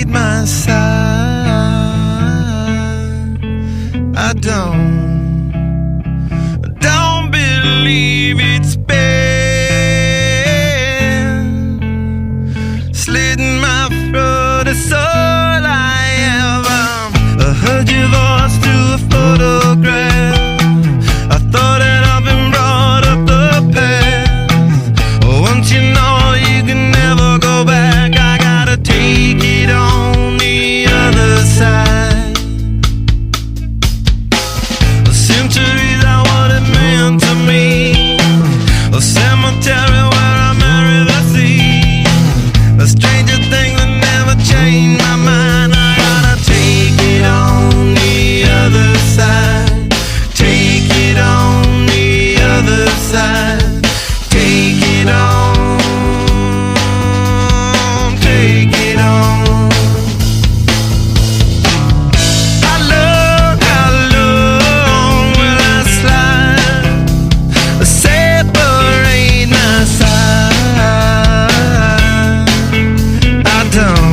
separate my side. I don't believe it's been slitting my throat. It's all I have. I heard your voice through a photograph. I thought that I've been brought up the past. Once you know you can never go back, I gotta take it on the other side. The centuries are what it meant to me. A cemetery where I marry the sea. A stranger thing that never changed my mind. I gotta take it on the other side. Take it on the other side. Take it on. Take it on. How long will I slide? Separate my side. I don't